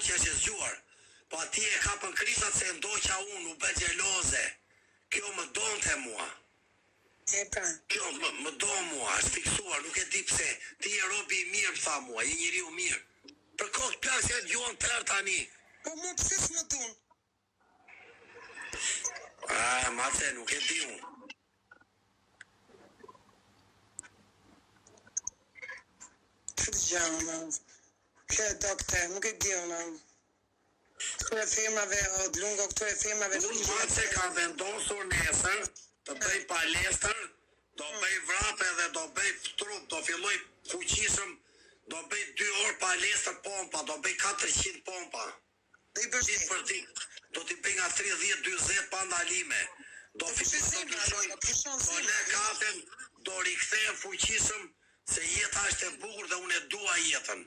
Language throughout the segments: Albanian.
që është zgjuar. Po ati e ka për krisat se ndoqa unë, u bë gjeloze. Kjo më donte mua. Kjo më do mua, është fiksuar, nuk e di pse. Ti e robi i mirë, tha mua, i njeriu mirë. Për kohë plasja e gjuan tërë tani. Po mu pse s'më dun? Mace, nuk e di unë. Këtë gjanë, këtë doktor, nuk e di unë. Këture firmave, lungo këture firmave... Unë Mace ka vendosur nesër të bëj palestër, do bëj vrape dhe do bëj trup, do filloj fuqishëm, do bëj 2 orë palestër pompa, do bëj 400 pompa. Do t'i bëj nga 30-40 pa ndalime. Do filloj, do le kafen, do rikthehem fuqishëm, se jeta është e bukur dhe unë e dua jetën.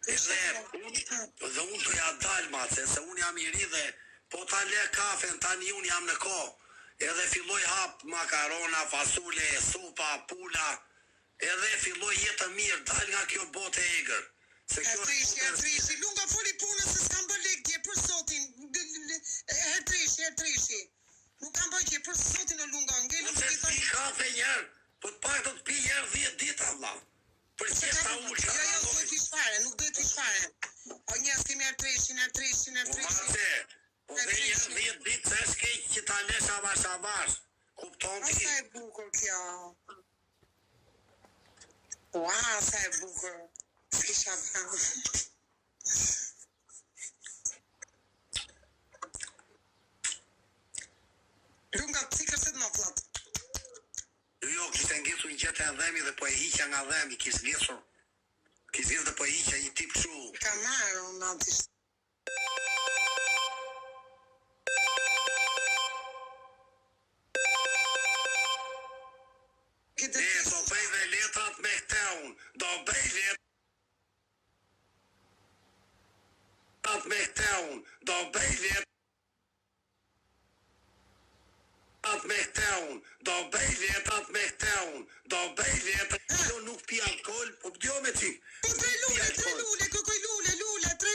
Dhe unë të ja dalë, Mace, se unë jam i ri dhe po ta le kafen, tani unë jam në kohë. Edhe filloj hap makarona, fasule, supa, pula, edhe filloj jetë mirë, dal nga kjo botë e egër. Hertrishi, lunga foli punës se s'kam bë lekje për sotin. Hertrishi. Nuk kam bë gjë për sotin o lunga, ngelu të pi kafe njerë, po të pak do të pi njerë 10 ditë, Allah. Për që sa ullë. Jo, nuk do t'i shfare, nuk do t'i shfare. O njës kemi hertrishin. Po dhe jetë 10 ditë se shkej që ta lesh avash. Kupton ti? Sa e bukur kjo. Ua, sa e bukur. S'kisha bërë. Lunga, si kërset më flat? Jo, kishte ngjithur një gjetë e dhemi dhe po e hiqja nga dhemi, kishte ngjithur dhe po e hiqja një tip kështu. Ka marrë unë atisht. Do bëj dhe letrat me këteun, do bëj letrat me këteun, do bëj letrat me këteun, do bëj letrat me këteun, do bëj letrat... Jo nuk pi alkohol, po pëdio me ti. Po 3 lule, kërkoj lule, 3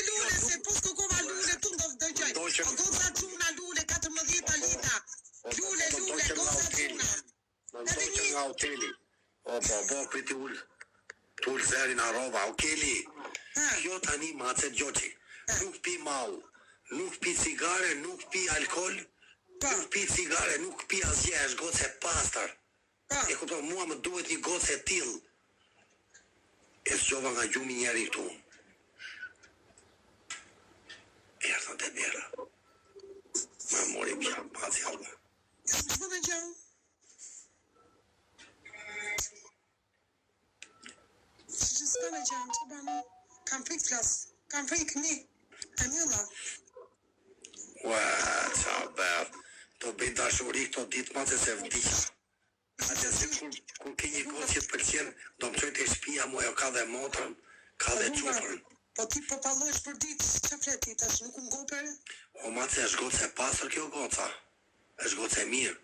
lule, se po s'kokova lule, tu do dëgjoj. O goza quna lule, 14 lita. Lule, goza quna. Në ndoqë nga hoteli. Po, priti ullë zerin a roba. Okeli, kjo tani Mace Gjoqi, nuk pi mau, nuk pi cigare, nuk pi alkohol, nuk pi cigare, nuk pi asgjë, është gocë e pastër. E kupton, mua më duhet një gocë e tillë. E zgjova nga gjumi njeri këtu. Erdhën të bjera. Ma mori pja, paci alba. Së më gjau? Së më gjau, që banë? Kam frik flas, kam frik një. E mjëlla. Ua, qa bërë. Do bëj dashuri këto ditë Mace se vdikja. Atë se kur ke një gocë që të pëlqen, do më qojtë e shpia mua, jo ka dhe motrën, ka dhe qufrën. Po ti po pallojsh për ditë, që fleti, tash nuk unë gopere? O Mace, është gocë e pasër kjo goca. është gocë e mirë.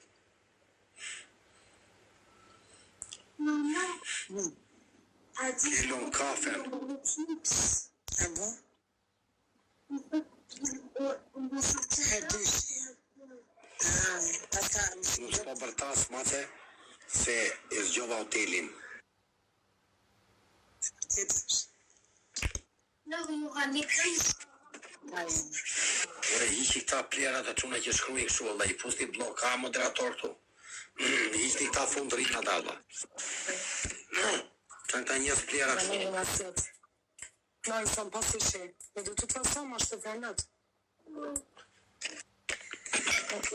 Kelon kafen. E bo? Nuk s'po bërtas, Mace, se e zgjova hotelin. Ore, hiqi këta plerat të quna që shkrujnë këshu, dhe i pusti blok, ka moderator këtu. Hiqi këta fund rritna dalla. Kanë këta njës plera këshu. No, i son pasishe. Me du të të fasom, ashtë të vërnët. Ok.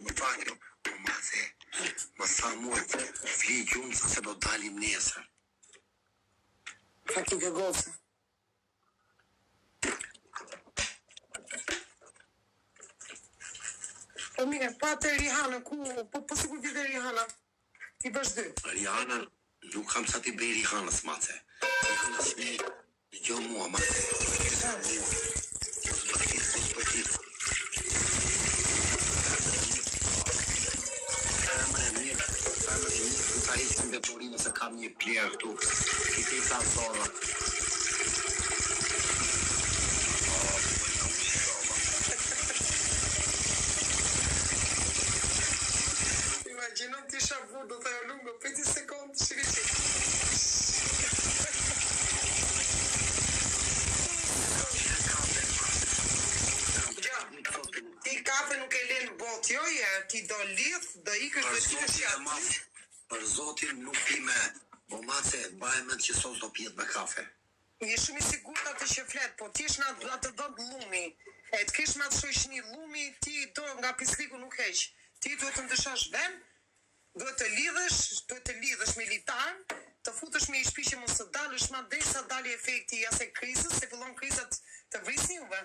Më fakë, Mace, më sa muat, fli gjumë sa se do dalim nesër. Faki ke gocë. Po mire, pa të Rihana, ku, po sigur vide Rihana, ti bësh 2. Rihana, nuk kam sa ti bëj Rihanës, Mace. Rihanës një gjo mua, Mace. Sa më e mirë, ku ta heqim vetorinë se ka kam një plerë këtu. Kiti ta zorë. Imaginon ti shavu do të lungo 5 sekundë shiriqi. Ti kafe nuk e len bot, jo ti do lidh, do ikësh do qesh aty. Për zotin nuk pi me, po mace mbaj mend që sos do pijet me kafe. Je shumë i sigurt atë që flet, po ti është atë do llumi. E të kish me atë shoqni llumi, ti do nga pisliku nuk heq. Ti duhet të ndëshash vend, duhet të lidhesh militar, të futesh me i shpiqe mos të dalësh ma derisa dali efekti i asaj krizës, se fillon krizat të vrisni juve.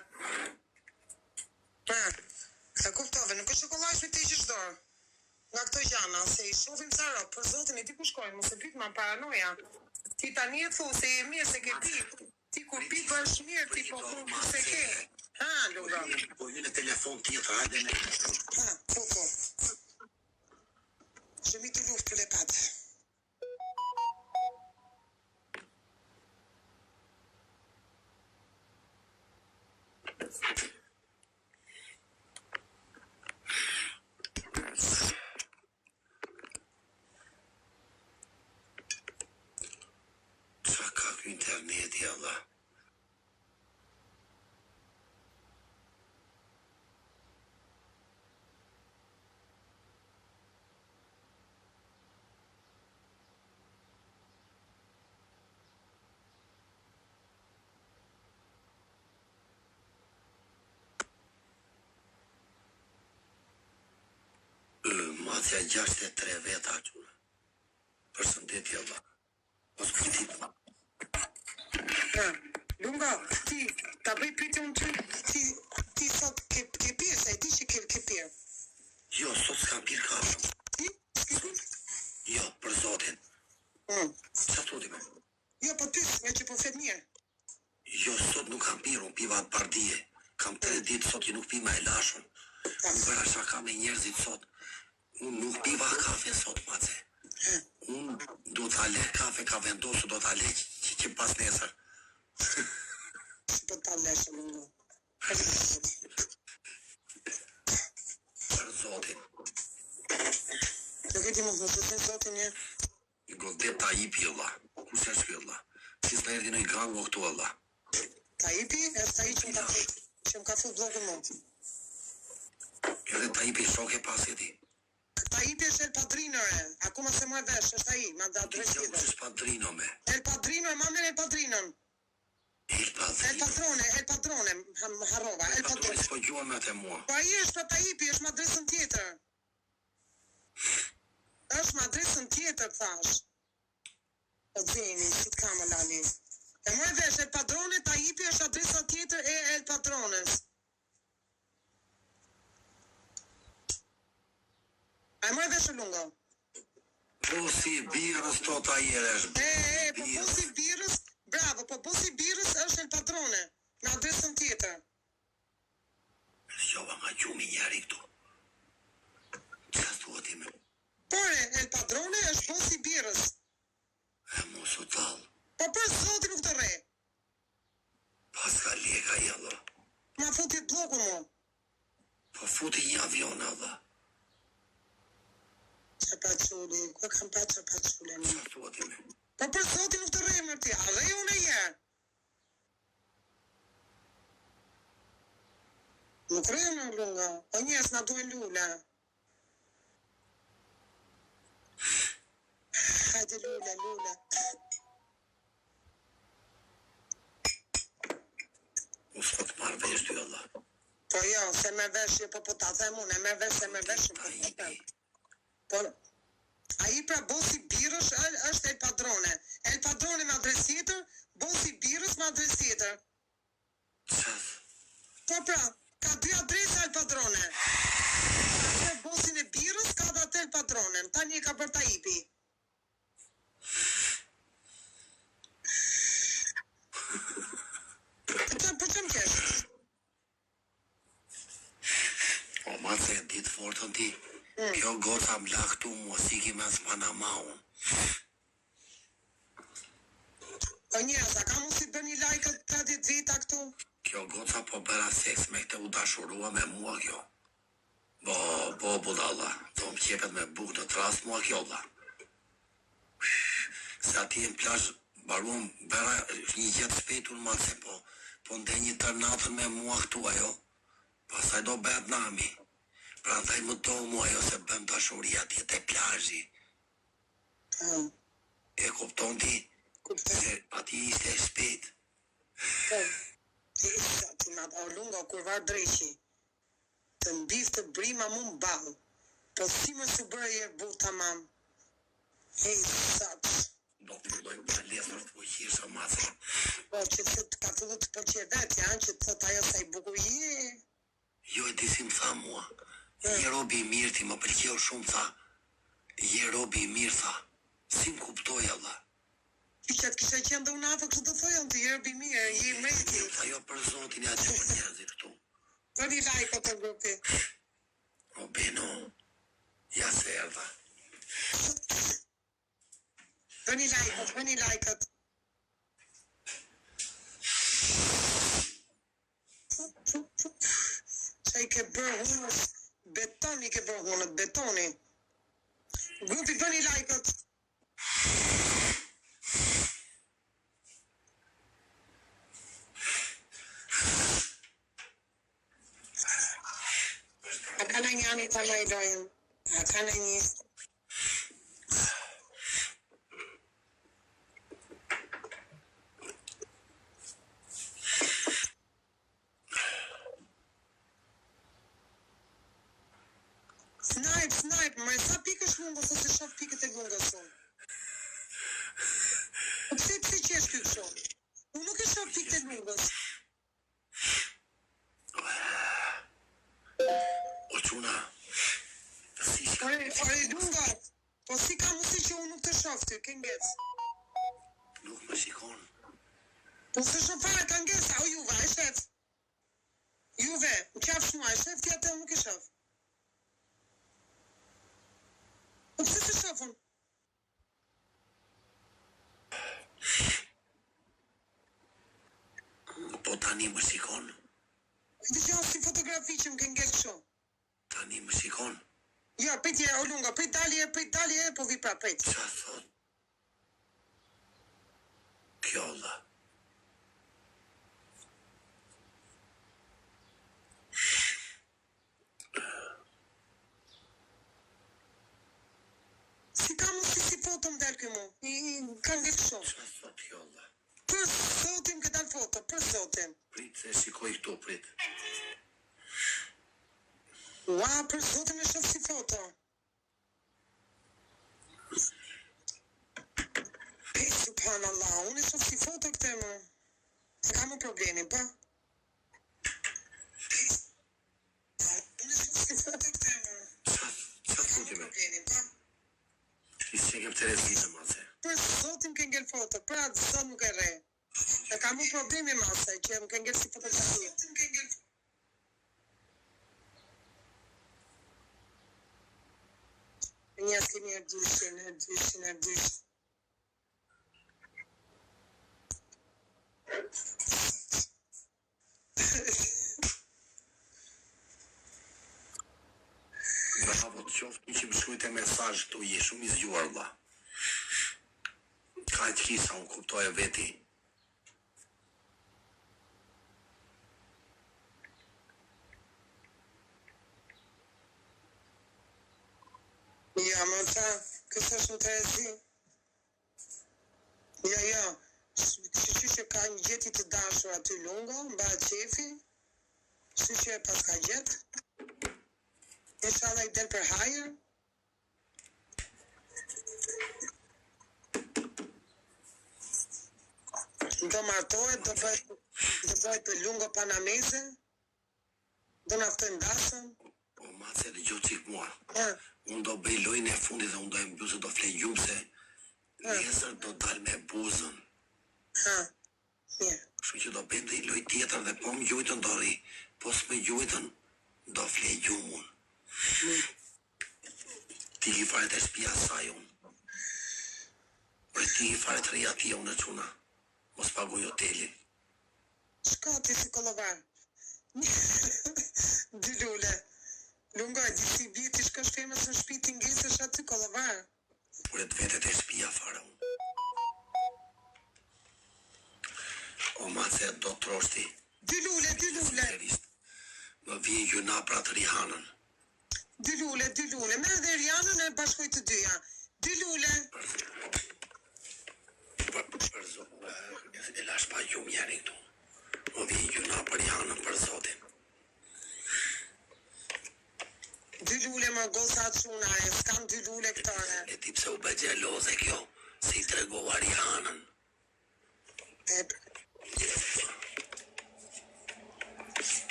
E kuptove, nuk është çokollaj me të heqësh dorë. Nga këto gjana, se i shohim Sara, për zotin e ti ku shkojnë, mos e pyet ma paranoja. Ti tani e thu se je mirë se ke pi. Ti kur pi bësh mirë, ti po thon se ke. Ha, Lunga. Po hyn në telefon tjetër, hajde ne. Ha, po. Jemi të luftë për lepat. Interneti, Allah. Matja 63 veta quna. Përshëndetje, Allah. Mos kujtit. Lunga, ti ta bëj pyetje unë ti sot ke pirë, sa e di që ke pirë. Jo, sot s'kam pirë kafe. Ti? Jo, për zotin. Qa thudi me? Jo, po ty, nga që po flet mirë. Jo, sot nuk kam pirë, unë piva bardije. Kam 3 ditë sot që nuk pi ma e lashën. Unë bëra shaka me njerëzit sot. Unë nuk piva kafe sot, mace. Unë do t'ale kafe ka vendosu, do t'ale që pas nesër. Po ta leshë, Lunga. Për zotin. Nuk e di më të zotin një. Godet ta ipi, Allah. Kusë është kjo, Allah? Si s'na erdi në i gango këtu, Allah. Ta ipi, është ta i që më ka fut blogën më. Edhe ta ipi shoke pas e ti. Ta ipi është El Padrino, akuma se më e vesh, është ta i, ma da adresit. Ti që është Padrino me. El Padrino, ma me El Padrinon. El Padrone, harrova, El Padrone. S'po gjua me të mua. Po ai është pa ipi, është më adresën tjetër. Është më adresën tjetër, thash. O dzeni, si të kamë lani. E më e vesh, El Padrone, ta ipi është adresa tjetër e El Padrones. A më e vesh, Lunga? Po si birës to ta jeresh. Po si birës, bravo, po si birës është El Padrone, në adresën tjetër. Shqova nga gjumi njeri këtu. Qa thua ti me? Pore, El Padrone është po si birës. E mos u talë. Po për zotin nuk të re. Pas ka lega i Allah. Ma futit bloku mu. Po futi një avion, Allah. Qa pa qulli, ku kam pa qa pa qulli. Qa thua ti me? Po për zotin nuk të re më ti, a re unë e je. Nuk re në Lunga, o njës na duhe lule. Hajde lule. U s'po të marrë vesh ty, Allah. Po jo, se me veshje, po ta them unë, me vesh se me veshje, po ta them. Po, a i pra bosi birës është El Padrone. El Padrone me adres tjetër, bosi birës me adres tjetër. Qas? Po pra, ka 2 adresa El Padrone. Ka bosin e birës, ka dhe atë El Padrone. Ta një ka për ta ipi. Po që më kesh? O ma se e ditë fortën ti. Kjo goca më laktu mua si ki me s'mana maun. O njerëz, a ka mund si bëni like të 10 vita këtu? Kjo goca po bëra seks me këtë u dashurua me mua kjo. Bo, budalla, do më qepet me buk në trast mua kjo dha. Se ati në plash baruam bëra një jetë shpejtur ma se po ndë një tërnatën me mua këtu ajo. Pasaj do bëhet nami. Pra ndaj më do mua ajo se bëm dashuria ati te plazhi. E kupton ti? Se ati ishte shpejt. Ti ma o lunga kur var dreqi. Të mbiftë brima mu m'ballë. Po si më së bërë e buta mam. Hej, sot. Do të përdojmë të lesër të pojqisha masë. Po, që të ka të të përqe vetë, janë që të thot ajo sa i bukur je. Jo e disi më tha mua. Je robi i mirë, ti më përqeo shumë, tha. Je robi i mirë, tha. Si më kuptoj, Allah. Kisha qenë dhe unë afë kështë të thojën të je robi i mirë, je i mreti. Tha jo për zotin e atë për njerëzit këtu. Bëni like të grupi. O beno, ja se erdha. Bëni like. Qa i ke bërë hunës, betoni ke bërë hunët, betoni. Grupi bëni like-ët. A ka në një anë i të më i dojnë. A ka në një... Snipe, më e sa pikë është lungës ose shof pikët e lungës unë? Pse që është kjo kësho? Unë nuk e shof pikët e lungës. O quna, si që... Ore lunga, po si ka musi që unë nuk të shof ty, ke ngec? Nuk më shikon. Po se shof fare ka ngec, o juve, e shef? Juve, në qaf shma, e shef, ti atë nuk e shof. Po pse se shofën? Po tani më shikon. Këtë që janë si fotografi që më ke ngec shumë. Tani më shikon. Ja, pëjtje, o lunga, pëjt dalje, po vi pra, pëjt. Qa thot? Kjo dha. Si ka mu si foto më delë këmu? Ka ngec shumë. Qa thot kjo dha? Për zotin këtë dalë foto, për zotin. Prit se shikoj këtu, prit. Ua, për zotin e shof si foto. Pe, subhanallah, unë e shof si foto këte më. Se ka më problemin, pa? Unë e shof si foto këte më. Qa thot me? I se kem të rezinë, mase. Për zotin ke ngell foto, për atë zot nuk e re. E ka më problemi mase, që më ke ngell si fotografi. Njës kemi erdyshin. Bravo të qoftë një që më shkujt e mesaj këtu, je shumë i zgjuar, vlla. Ka e të kisa, unë kuptoj e veti. Ja, më ta, kësë është në të rezi. Ja, që ka një gjeti të dashur aty lungo, mba qefi, që pas ka gjetë. E shala i del për hajër. Do martohet, do bëjt për lungo panameze, do naftojnë dasën. Po, Mace, dhe gjo qik mua. Unë do bëj lojnë e fundit dhe unë do e mblusë, do flej gjumë se nesër do dal me buzën. Mirë. Shumë që do bëjmë dhe i loj tjetër dhe po më gjujtën do ri, po s'me gjujtën do flej gjumën. Ti ki fare të shpia saj unë. Ti ki fare të reja tje unë e quna. Mos paguj hotelin. Shka ti si kolovar? Dy lule. Lungo, e di si bje ti shkosh femës në shpi ti ngesësh aty kolovar. Por e të vetet e shpia fara unë. O ma se do troshti. Dy lule. Më vjen gjuna pra të Rihanën. Dy lule. Me dhe Rihanën e bashkoj të dyja. Dy lule. Për zotë, e lash pa gjumë njeri këtu. Më vjen gjuna për Rihanën për zotin. Dy lule më goza quna e, s'kam dy lule këtare. E ti pse u bë gjeloze kjo, se i tregova Rihanën.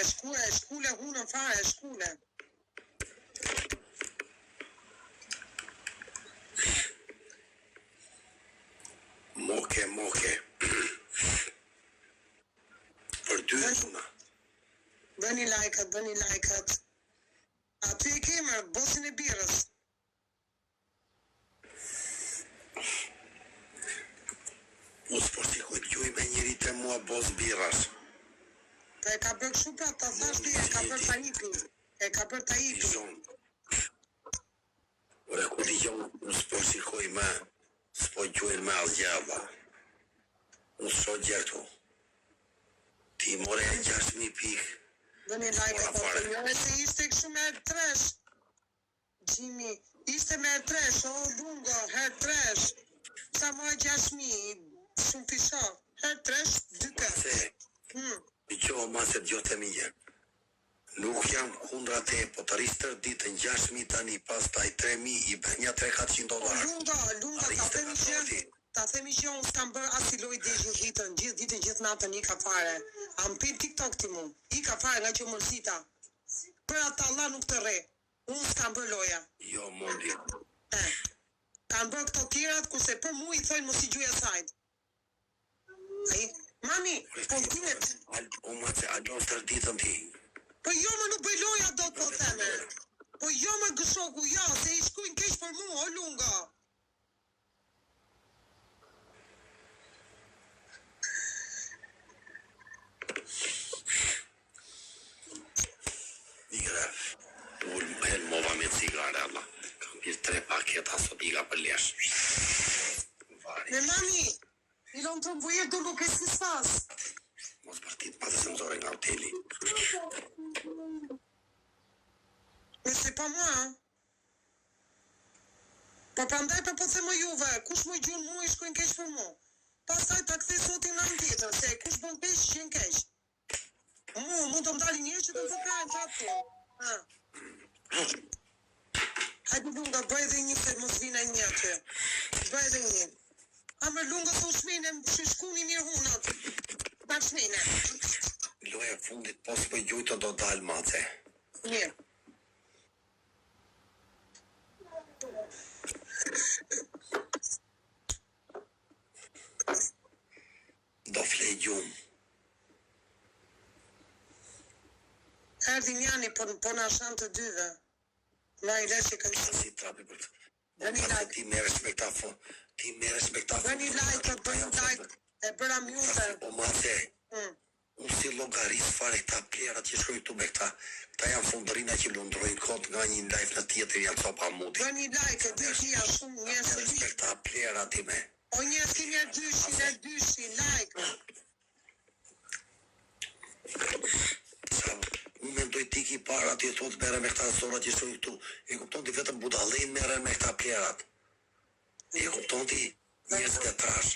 E shkule hunën fare, e shkule. Moke. Për dy dhuna. Bëni lajkat. Aty e kemër, bosin e birës. Unë s'po shikoj t'juj me njëri të mua bos birash. Pa e ka bërë kështu pra, ta thash ti, e ka bërë ta ipi. Ure ku di jo, unë s'po shikoj me, s'po gjujnë me asgjava. Unë s'o gjertu. Ti more 6.000 pikë. Bëni lajkat të njëre se ishte kështu me tresh. Gjimi, ishte me tresh, o lungo, her tresh. Sa moj 6.000, shumë pisho. Her tresh, 2 kërë. I qohë maset gjote mije. Nuk jam kundra te, po të ristër ditën 6.000 tani, pas taj 3.000 i bënja $300. Lungo, ta themi që unë s'kam bërë as i loj deshën hitën, gjithë natën i ka fare. Am pin TikTok ti mu, i ka fare nga që mërzita. Për ata Allah nuk të re, unë s'kam bërë loja. Jo, mondi. Kanë bërë këto tjerat, kurse për mu i thojnë mos i gjuja sajt. Mami, po t'inët. O ma që alon të ditën ti. Po jo më nuk bëj loja do të po theme. Po jo më gëshoku, jo, se i shkujnë kesh për mu, o lungo. Unë mova me cigare, Allah. Kam pjesë 3 paketa, sot iga për lesh. Me mami, i lonë të mbujër do nuk e si sfas. Mos partit pas e se mëzore nga hoteli. Nëse pa mua, po prandaj për po të më juve, kush më gjurë mu i shkojnë kesh për mu. Pastaj ta kthe sotin në tjetër, se kush bën kesh, qenë kesh. Mund të mdali njërë që të të kajnë qatë të. Hajde lunga, bëj dhe një se mos vina një atë. Bëj dhe një. Amër lunga të ushmine, shkuni mirë hunat. Bashmine. Loja fundit, pos për gjujtë do dalë mace. Mirë. Do flej gjumë. Erdi njani, po në ashan të dyve. Na i leshi kënë shumë. Si trapi për të. Ti me respektafon. Bëni like, e bëra mjute. O mate, unë si logaris fare këta plerat që shkojnë këtu me këta. Këta janë fundërina që lundrojnë kot nga një live në tjetër janë copa muti. Bëni like, e dyshia shumë njërës. Respekta plerat ti me. O njërës ki një dyshin, like. Unë mendoj tiki para ti thot mere me këta zorat që shkojnë këtu. E kupton ti vetëm budallin mere me këta plerat. E kupton ti njërës të trash.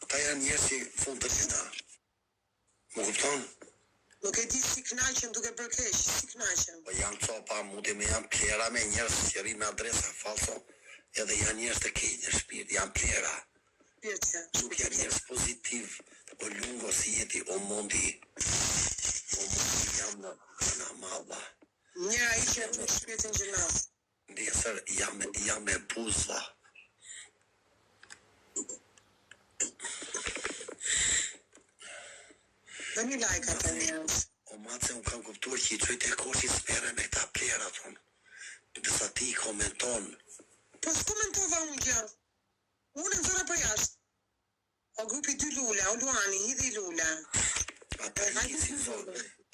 Këta janë njërës që fundërina. Më kupton? Nuk e di si knaqen duke përkesh, si knaqen. Po janë copa muti me janë plera me njërës që rinë me adresa falso. Edhe janë njërës të kejtë në shpirt, janë plera. Nuk janë njërës pozitiv. O lungo si jeti, o mondi. O mondi jam në malla. Njëra ishe në shpirtin gjënat. Ndjesër jam me buzva. Dhe një like atë njërës. O matë se unë kam kuptuar që i qojtë e koshi spere me këta plera. tjera thonë. Disa ti komenton. Po s'komentova unë gjë. Unë në zora për jashtë. O grupi 2 lule, o Luani, hidhi lule.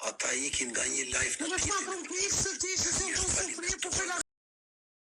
Ata ikin nga një live në tjetër.